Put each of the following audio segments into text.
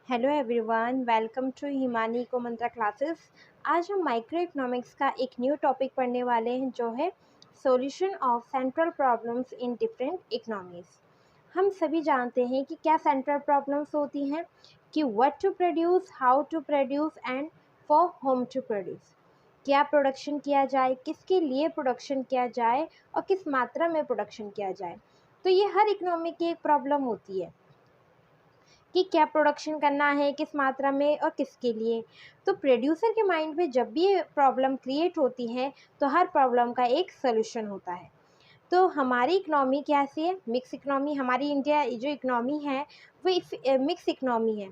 Hello everyone, welcome to Himani को Mantra classes. आज हम माइक्रो इकोनॉमिक्स का एक न्यू टॉपिक पढ़ने वाले हैं जो है solution of central problems in different economies. हम सभी जानते हैं कि क्या सेंट्रल प्रॉब्लम्स होती हैं, कि what to produce, how to produce and for whom to produce. क्या प्रोडक्शन किया जाए, किसके लिए प्रोडक्शन किया जाए और किस मात्रा में प्रोडक्शन किया जाए। तो ये हर इकोनॉमी की एक प्रॉब्लम होती है कि क्या प्रोडक्शन करना है, किस मात्रा में और किसके लिए। तो प्रोड्यूसर के माइंड में जब भी प्रॉब्लम क्रिएट होती है तो हर प्रॉब्लम का एक सोल्यूशन होता है। तो हमारी इकनॉमी कैसी है? Mix economy. हमारी इंडिया जो इकनॉमी है वो मिक्स इकनॉमी है।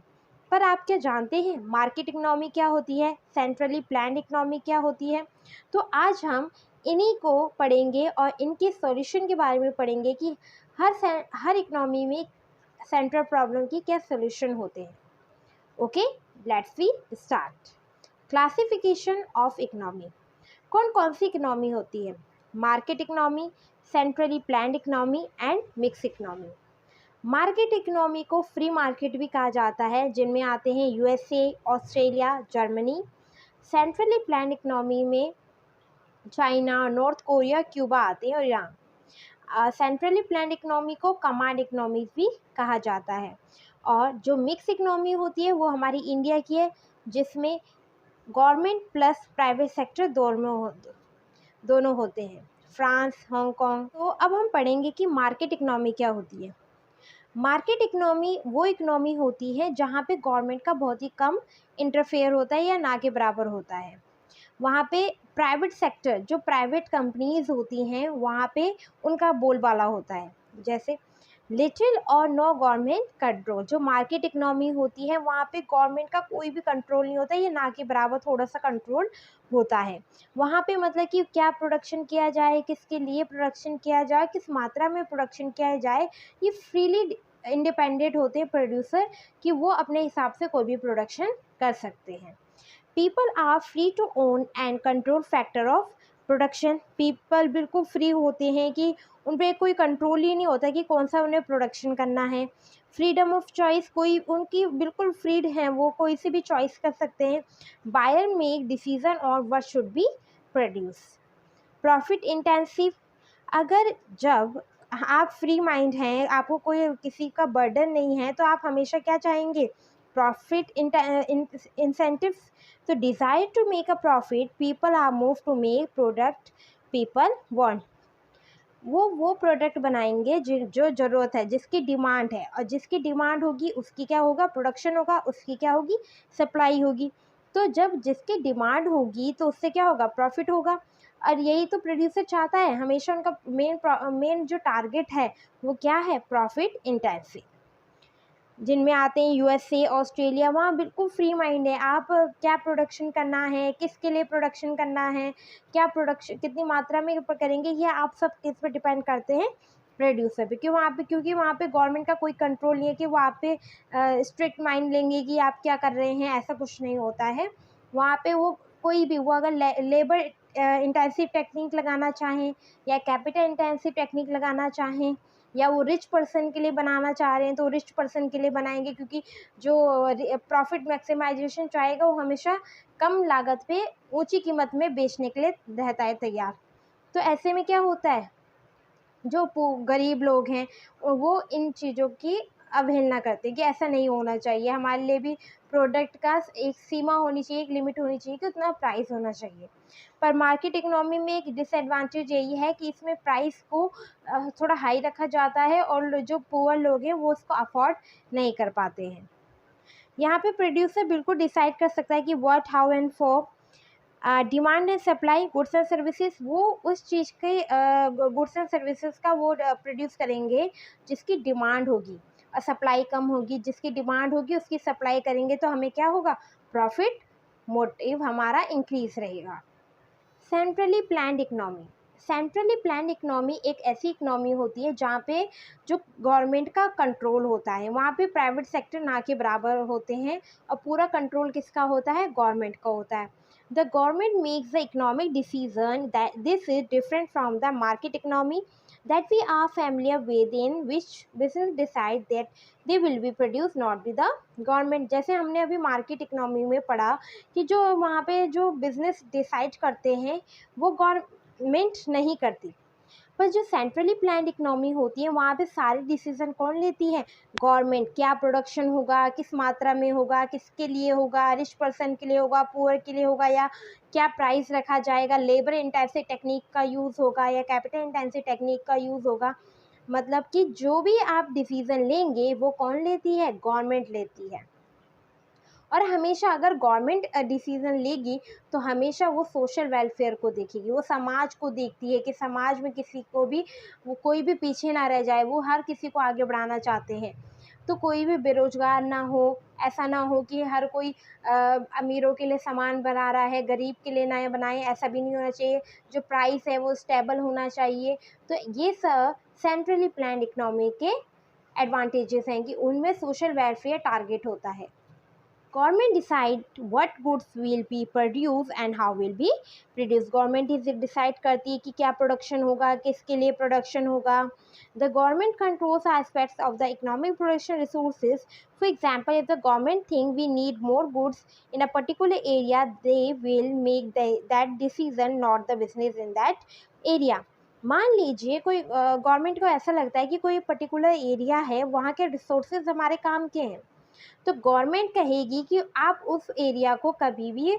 पर आप क्या जानते हैं मार्केट इकनॉमी क्या होती है, सेंट्रली प्लान्ड इकनॉमी क्या होती है? तो आज हम इन्हीं को पढ़ेंगे और इनके सॉल्यूशन के बारे में पढ़ेंगे कि हर इकनॉमी में सेंट्रल प्रॉब्लम की क्या सोल्यूशन होते हैं। Okay, let's we start. Classification of economy. कौन कौन सी इकोनॉमी होती है? Market economy, centrally planned economy and mix economy. Market economy को फ्री मार्केट भी कहा जाता है, जिनमें आते हैं USA, Australia, Germany. Centrally planned economy में चाइना, नॉर्थ कोरिया, क्यूबा आते हैं और ईरान। सेंट्रली प्लान्ड इकोनॉमी को कमांड इकोनॉमी भी कहा जाता है। और जो मिक्स इकोनॉमी होती है वो हमारी इंडिया की है, जिसमें गवर्नमेंट प्लस प्राइवेट सेक्टर दोनों होते हैं, फ्रांस, हांगकांग। तो अब हम पढ़ेंगे कि मार्केट इकोनॉमी क्या होती है। मार्केट इकोनॉमी वो इकोनॉमी होती है जहाँ पे गवर्नमेंट का बहुत ही कम इंटरफेयर होता है या ना के बराबर होता है। वहाँ पे प्राइवेट सेक्टर, जो प्राइवेट कंपनीज होती हैं, वहाँ पे उनका बोलबाला होता है। जैसे लिटिल और नो गवर्नमेंट कंट्रोल। जो मार्केट इकोनॉमी होती है वहाँ पे गवर्नमेंट का कोई भी कंट्रोल नहीं होता, ये ना के बराबर थोड़ा सा कंट्रोल होता है। वहाँ पे मतलब कि क्या प्रोडक्शन किया जाए, किसके लिए प्रोडक्शन किया जाए, किस मात्रा में प्रोडक्शन किया जाए, ये फ्रीली इंडिपेंडेंट होते हैं प्रोड्यूसर, कि वो अपने हिसाब से कोई भी प्रोडक्शन कर सकते हैं। People are free to own and control factor of production. People बिल्कुल फ्री होते हैं कि उन पर कोई कंट्रोल ही नहीं होता कि कौन सा उन्हें प्रोडक्शन करना है। फ्रीडम ऑफ चॉइस, कोई उनकी बिल्कुल फ्रीड हैं, वो कोई से भी चॉइस कर सकते हैं। बायर मेक डिसीजन और what should be produce. Profit intensive, अगर जब आप फ्री माइंड हैं, आपको कोई किसी का बर्डन नहीं है, तो आप हमेशा क्या चाहेंगे? Profit incentives. तो desire to make a profit, people are move to make product people want. वो प्रोडक्ट बनाएंगे जो ज़रूरत है, जिसकी डिमांड है, और जिसकी डिमांड होगी उसकी क्या होगा? प्रोडक्शन होगा, उसकी क्या होगी? सप्लाई होगी। तो जब जिसकी डिमांड होगी तो उससे क्या होगा? प्रॉफिट होगा। और यही तो प्रोड्यूसर चाहता है हमेशा। उनका मेन जो टारगेट है वो क्या है? Profit intensive. जिनमें आते हैं यूएसए, ऑस्ट्रेलिया, वहाँ बिल्कुल फ्री माइंड है। आप क्या प्रोडक्शन करना है, किसके लिए प्रोडक्शन करना है, क्या प्रोडक्शन कितनी मात्रा में करेंगे, ये आप सब किस पर डिपेंड करते हैं? प्रोड्यूसर पे। क्योंकि वहाँ पे गवर्नमेंट का कोई कंट्रोल नहीं है कि वो आप पे स्ट्रिक्ट माइंड लेंगे कि आप क्या कर रहे हैं, ऐसा कुछ नहीं होता है। वहाँ पे वो कोई भी, वो अगर लेबर इंटेंसिव टेक्निक लगाना चाहें या कैपिटल इंटेंसिव टेक्निक लगाना चाहें, या वो रिच पर्सन के लिए बनाना चाह रहे हैं तो रिच पर्सन के लिए बनाएंगे, क्योंकि जो प्रॉफिट मैक्सिमाइजेशन चाहेगा वो हमेशा कम लागत पे ऊंची कीमत में बेचने के लिए रहता है तैयार। तो ऐसे में क्या होता है, जो गरीब लोग हैं वो इन चीज़ों की अवहेलना करते हैं कि ऐसा नहीं होना चाहिए, हमारे लिए भी प्रोडक्ट का एक सीमा होनी चाहिए, एक लिमिट होनी चाहिए कि उतना प्राइस होना चाहिए। पर मार्केट इकोनॉमी में एक डिसएडवांटेज यही है कि इसमें प्राइस को थोड़ा हाई रखा जाता है और जो पुअर लोग हैं वो उसको अफोर्ड नहीं कर पाते हैं। यहाँ पे प्रोड्यूसर बिल्कुल डिसाइड कर सकता है कि what, how and for. Demand and supply, goods and services, वो उस चीज़ के गुड्स एंड सर्विसेज का वो प्रोड्यूस करेंगे जिसकी डिमांड होगी, और सप्लाई कम होगी। जिसकी डिमांड होगी उसकी सप्लाई करेंगे तो हमें क्या होगा? प्रॉफिट मोटिव हमारा इंक्रीज रहेगा। Centrally planned economy. Centrally planned economy एक ऐसी इकोनॉमी होती है जहाँ पे जो गवर्नमेंट का कंट्रोल होता है, वहाँ पे प्राइवेट सेक्टर ना के बराबर होते हैं, और पूरा कंट्रोल किसका होता है? गवर्नमेंट का होता है। The government makes the economic decision that this is different from the market economy. that we are familiar with, in which business decide that they will be produced not by the government। जैसे हमने अभी market economy में पढ़ा कि जो वहाँ पे जो बिजनेस डिसाइड करते हैं वो गवर्नमेंट नहीं करती, पर जो सेंट्रली प्लान्ड इकोनॉमी होती है वहाँ पे सारे डिसीजन कौन लेती है? गवर्नमेंट। क्या प्रोडक्शन होगा, किस मात्रा में होगा, किसके लिए होगा, रिच पर्सन के लिए होगा, पुअर के लिए होगा, या क्या प्राइस रखा जाएगा, लेबर इंटेंसिव टेक्निक का यूज़ होगा या कैपिटल इंटेंसिव टेक्निक का यूज़ होगा। मतलब कि जो भी आप डिसीजन लेंगे वो कौन लेती है? गवर्नमेंट लेती है। और हमेशा अगर गवर्नमेंट डिसीज़न लेगी तो हमेशा वो सोशल वेलफेयर को देखेगी, वो समाज को देखती है कि समाज में किसी को भी वो कोई भी पीछे ना रह जाए, वो हर किसी को आगे बढ़ाना चाहते हैं। तो कोई भी बेरोजगार ना हो, ऐसा ना हो कि हर कोई अमीरों के लिए सामान बना रहा है, गरीब के लिए ना बनाए, ऐसा भी नहीं होना चाहिए। जो प्राइस है वो स्टेबल होना चाहिए। तो ये सब सेंट्रली प्लान्ड इकोनॉमी के एडवांटेजेस हैं कि उनमें सोशल वेलफेयर टारगेट होता है। Government decide what goods will be produce and how will be produce. Government he decide करती है कि क्या प्रोडक्शन होगा, किसके लिए प्रोडक्शन होगा। The government controls aspects of the economic production resources. For example, if the government think we need more goods in a particular area, they will make that decision, not the business in that area. मान लीजिए कोई government को ऐसा लगता है कि कोई particular area है, वहाँ के रिसोर्सेज हमारे काम के हैं, तो गवर्नमेंट कहेगी कि आप उस एरिया को कभी भी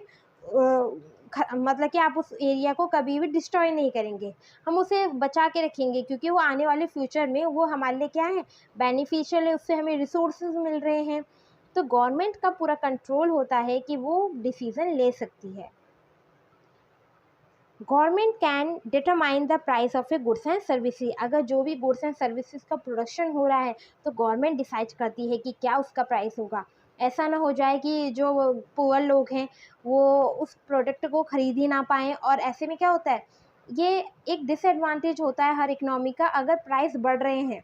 मतलब कि आप उस एरिया को कभी भी डिस्ट्रॉय नहीं करेंगे, हम उसे बचा के रखेंगे, क्योंकि वो आने वाले फ्यूचर में वो हमारे लिए क्या है? बेनिफिशियल है, उससे हमें रिसोर्सेज मिल रहे हैं। तो गवर्नमेंट का पूरा कंट्रोल होता है कि वो डिसीज़न ले सकती है। Government can determine the price of A goods and services. अगर जो भी गुड्स एंड सर्विसेज का प्रोडक्शन हो रहा है तो गवर्नमेंट डिसाइड करती है कि क्या उसका प्राइस होगा। ऐसा ना हो जाए कि जो पुअर लोग हैं वो उस प्रोडक्ट को खरीद ही ना पाएँ, और ऐसे में क्या होता है, ये एक डिसएडवांटेज होता है हर इकनॉमी का। अगर प्राइस बढ़ रहे हैं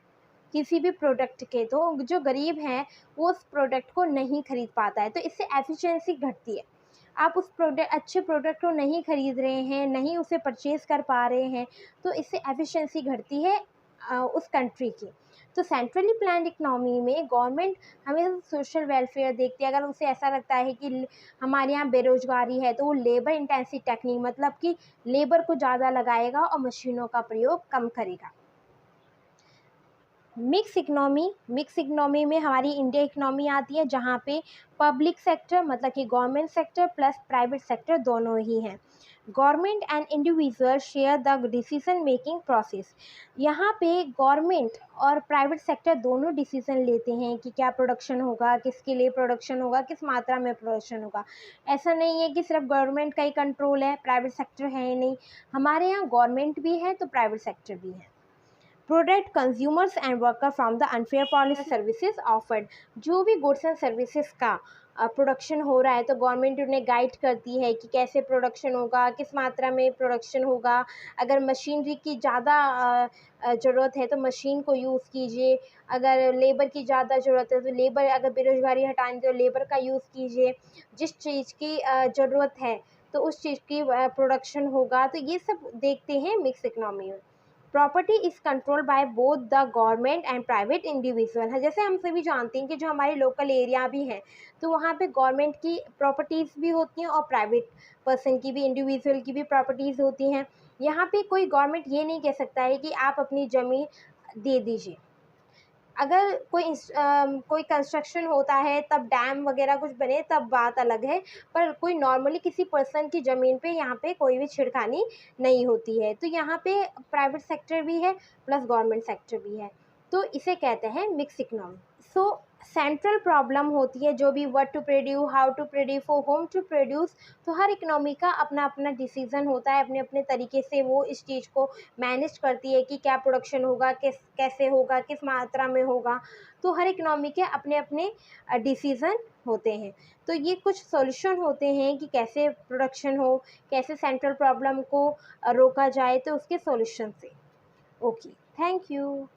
किसी भी प्रोडक्ट के, तो जो गरीब हैं वो उस प्रोडक्ट को नहीं खरीद पाता है, तो इससे एफिशिएंसी घटती है। आप उस अच्छे प्रोडक्ट को नहीं खरीद रहे हैं, नहीं उसे परचेज़ कर पा रहे हैं, तो इससे एफिशिएंसी घटती है उस कंट्री की। तो सेंट्रली प्लान्ड इकोनॉमी में गवर्नमेंट हमें सोशल वेलफेयर देखती है। अगर उसे ऐसा लगता है कि हमारे यहाँ बेरोज़गारी है तो वो लेबर इंटेंसिव टेक्निक, मतलब कि लेबर को ज़्यादा लगाएगा और मशीनों का प्रयोग कम करेगा। मिक्स इकनॉमी में हमारी इंडिया इकनॉमी आती है, जहाँ पे पब्लिक सेक्टर मतलब कि government sector plus private sector दोनों ही हैं। Government and individual share the decision making process. यहाँ पे गवर्नमेंट और प्राइवेट सेक्टर दोनों डिसीजन लेते हैं कि क्या प्रोडक्शन होगा, किसके लिए प्रोडक्शन होगा, किस मात्रा में प्रोडक्शन होगा। ऐसा नहीं है कि सिर्फ गवर्नमेंट का ही कंट्रोल है, प्राइवेट सेक्टर है ही नहीं। हमारे यहाँ गवर्नमेंट भी है तो प्राइवेट सेक्टर भी है। Protect consumers and worker from the unfair policy services offered. जो भी गुड्स एंड सर्विसेज का प्रोडक्शन हो रहा है तो गवर्नमेंट उन्हें गाइड करती है कि कैसे प्रोडक्शन होगा, किस मात्रा में प्रोडक्शन होगा। अगर मशीनरी की ज़्यादा ज़रूरत है तो मशीन को यूज़ कीजिए, अगर लेबर की ज़्यादा ज़रूरत है तो लेबर, अगर बेरोज़गारी हटानी तो लेबर का यूज़ कीजिए। जिस चीज़ की ज़रूरत है तो उस चीज़ की प्रोडक्शन होगा। तो ये सब देखते हैं मिक्स इकनॉमी में। Property is controlled by both the government and private individual है। जैसे हम सभी जानते हैं कि जो हमारे लोकल एरिया भी हैं तो वहाँ पे गवर्नमेंट की प्रॉपर्टीज़ भी होती हैं और प्राइवेट पर्सन की भी, इंडिविजुअल की भी प्रॉपर्टीज़ होती हैं। यहाँ पे कोई गवर्नमेंट ये नहीं कह सकता है कि आप अपनी ज़मीन दे दीजिए। अगर कोई कंस्ट्रक्शन होता है तब डैम वगैरह कुछ बने तब बात अलग है, पर कोई नॉर्मली किसी पर्सन की ज़मीन पे यहाँ पे कोई भी छिड़खानी नहीं होती है। तो यहाँ पे प्राइवेट सेक्टर भी है प्लस गवर्नमेंट सेक्टर भी है, तो इसे कहते हैं mix economy. So central problem होती है जो भी what to produce, how to produce, for whom to produce. तो हर इकोनॉमी का अपना अपना डिसीजन होता है, अपने अपने तरीके से वो इस चीज़ को मैनेज करती है कि क्या प्रोडक्शन होगा, कैसे होगा, किस मात्रा में होगा। तो हर इकोनॉमी के अपने अपने डिसीजन होते हैं। तो ये कुछ सॉल्यूशन होते हैं कि कैसे प्रोडक्शन हो, कैसे सेंट्रल प्रॉब्लम को रोका जाए, तो उसके सॉल्यूशन से। Okay, thank you.